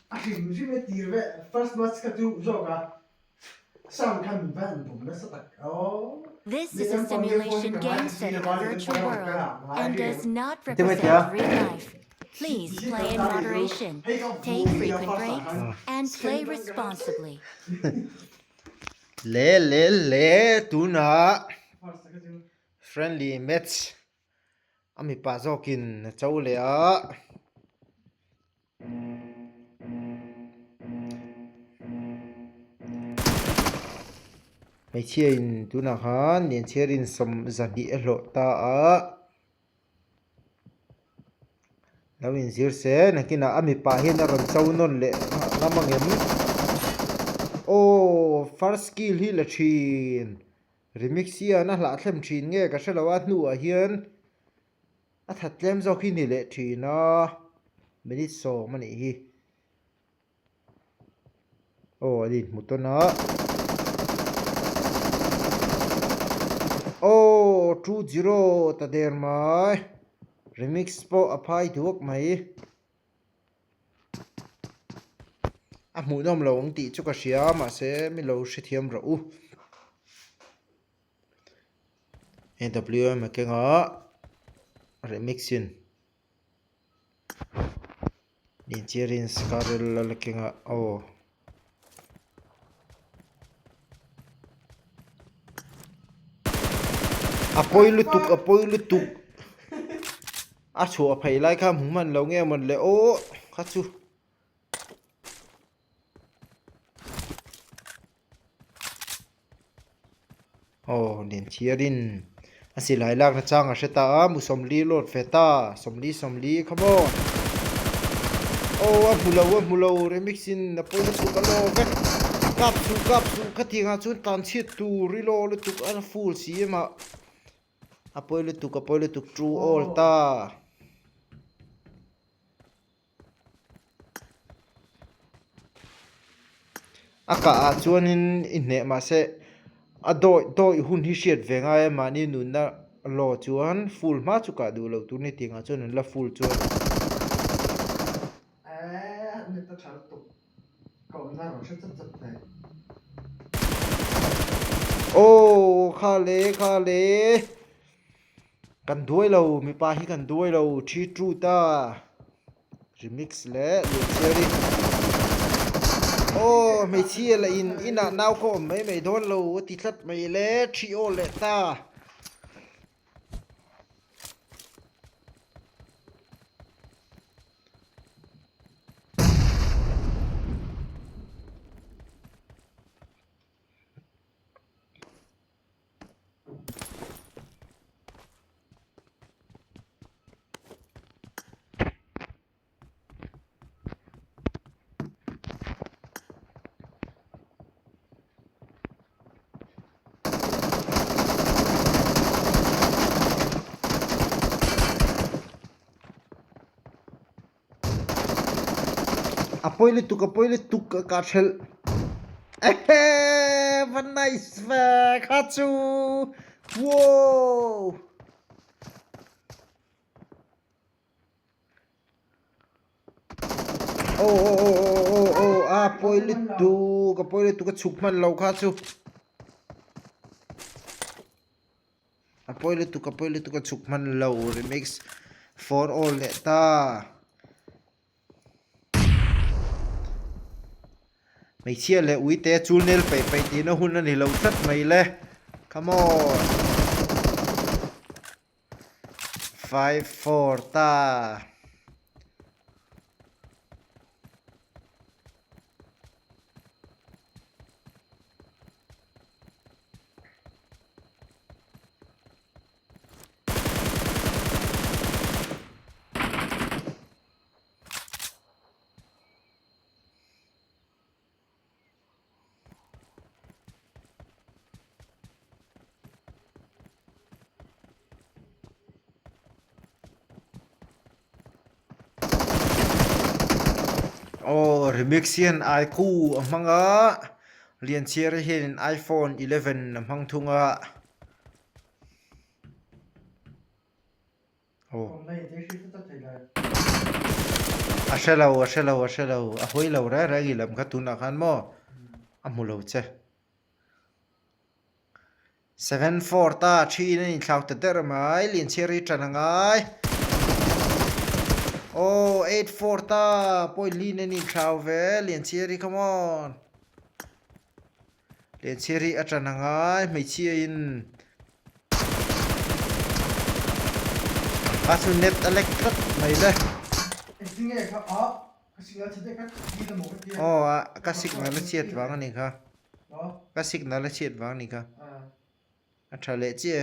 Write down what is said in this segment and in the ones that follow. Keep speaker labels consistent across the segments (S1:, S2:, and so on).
S1: Arrivederci dire first match che tu gioca sound kan van på nästa tack.
S2: This is a simulation game set in a virtual world and does not represent real life. Please play in moderation, take frequent breaks, and play responsibly.
S3: Le tuna friendly match ami pa zokin chau le a mai chiain tuna han nen cherin som zani elo ta a lawin zir se nakina ami pa hin ron chau non le lamangem first skill hi la thin remix ya na hla thlem thin nge ka shalawa hnu a hian a that tlem zo khi ni le thina minute so mani hi din mutona 20 ta der mai remix po apai duak mai a mu nom lo ong ti chu ka sia ma se mi lo shi thiam ro u NWM ke nga remixin din cherin skarel la ke nga apoi lu tuk a chu a phai lai kha mu man lo nge man le kha chu din cherin asilai lak na chang a sheta mu somli lot feta somli come on mulo remixin na po su ka lo ke kap su khatinga chun tan chit tu rilo lu tuk an full si ma apoi lu tuk true all ta aka a chuanin inne ma se a doi hun hi shet venga e mani nun na lo chuan full ma chu ka du lo tu ni tinga chuan la full chuan
S1: ni ta chal tu ko na ro shet chat te
S3: kha le kan duai lo mi pa hi kan duai lo thi tru ta remix le cherry mai chi la ina naw ko mai don lo ti thlat mai le thi o le ta apoi le tuk ka thel one nice khachu wow apoi le tuk chuk man lo khachu apoi le tuk chuk man lo remix for all le ta mai chia le uite chulnel pe ti na hun ni lo thlat mai le come on 5-4 ta Remixian IQ amanga lian chiar hin iPhone 11 amhang thunga ashalo ahoi lo ra ra gilam khatuna khan mo amulo che 74 ta 3 นี่คลาวตะเดอร์mai lin cheri chanangai oh 84 ta poi lin ni chlaw ve lin cheri come on lin cheri achanangai mai chi in asu net electric mai le
S1: Singe ka a kasinga chite ka ki da mo ka
S3: oh ka signal la chet wang ani kha
S1: a
S3: ka signal la chet wang ni kha a thale che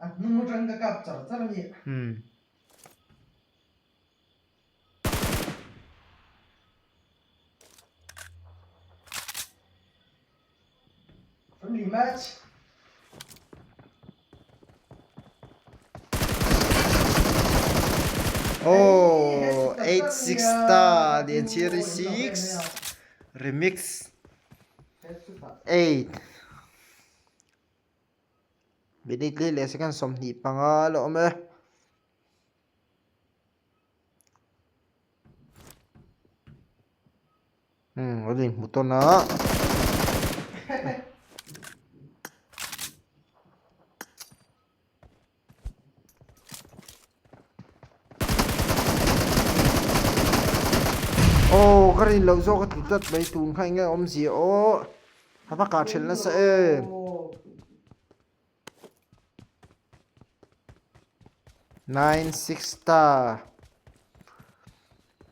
S1: a nu mo rang ka kap char char ni friendly match
S3: oh 86 ta lin cheri 6 remix 8 Binit li le second som ni pangalo me odin mutona oh karin lo zo ka tutat mai tun khai nge om si o hapa ka thel na sa e 96 star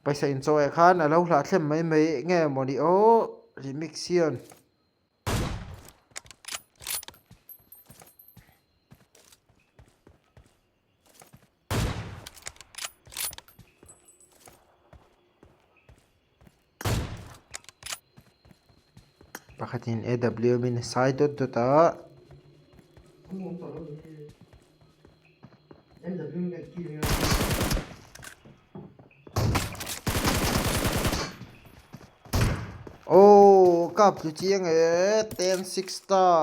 S3: ไปใส่อินโซไอคานแล้วหลาเท่มไม่แง่โมดิโอรีมิกเซียนปกติ AW มินไซด์ตัวตาโอ้กับจุดเจียง10 6 star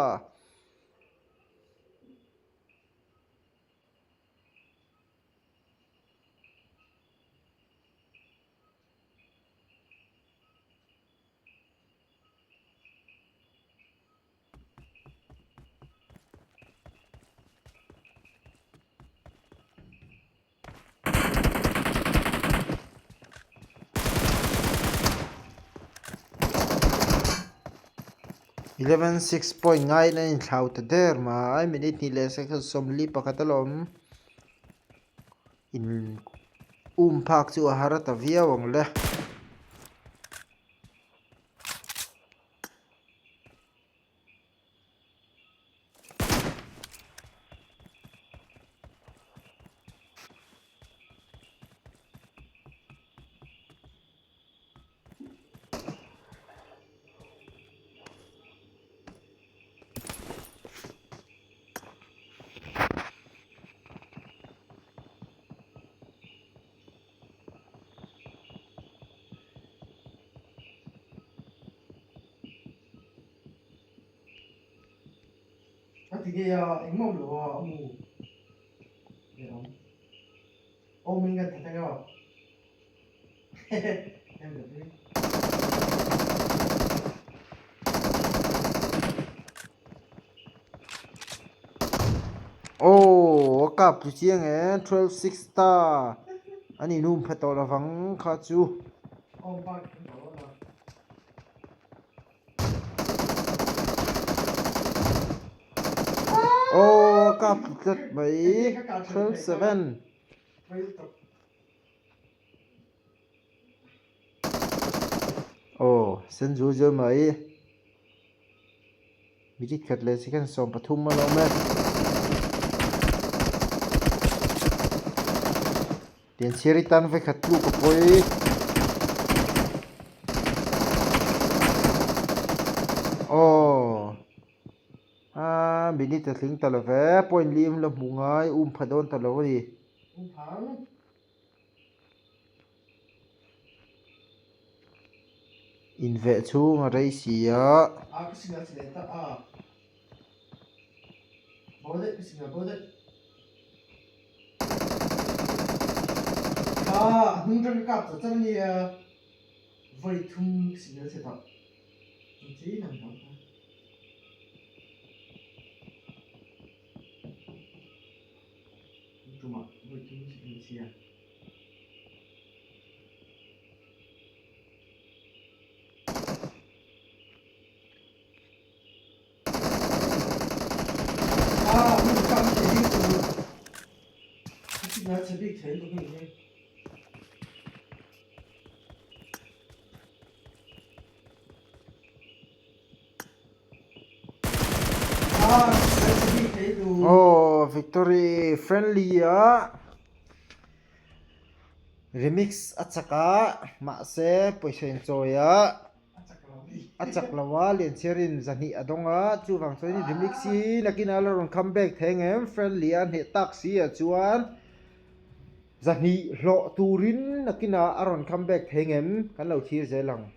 S3: 11 6 ง่ายนั่นข่าวแต่เดิมมาไอ้มินิทนี่เลยสักสมลีปะกัตลมอินพักจูอาหารตะเวียวังเลย
S1: Thì anh mong được ông ông mình gần thấy không em được đi
S3: ohกับจุดเจียง12 6 star อันนี้นุ่มเพตอละฟังข้าจู
S1: ông ba
S3: oh กับจุดไป12 7โอ้เส้นจูเจอไหมมิจิขัดเลยสิกันสองปทุมมาแล้วแม่เดียนเชริตันไฟขัดลูกกับปุยโอ้บินิตถึงตลอดแวะปอยลิมละหมูง่ายพะโดนตลอดดิ
S1: พัง
S3: อินเวชูงอะไรเสีย
S1: ก็สิงห์สิเลต้าบอดสิงห์บอด nung trong cặp cho chân đi vây thung xí nữa sẽ tập chỉ nằm đó tụi mà vây thung xí à mình chọn cái gì tụi nó sẽ bị thế tụi mình
S3: Oh, victory friendly remix achaka ma se poisen choya achak lawa len cherin zani adonga chu wang choi ni remix hi nakina la ron comeback thengem friendly an he taxi a chuan zani hlo turin nakina aron comeback thengem kan lo thir zelang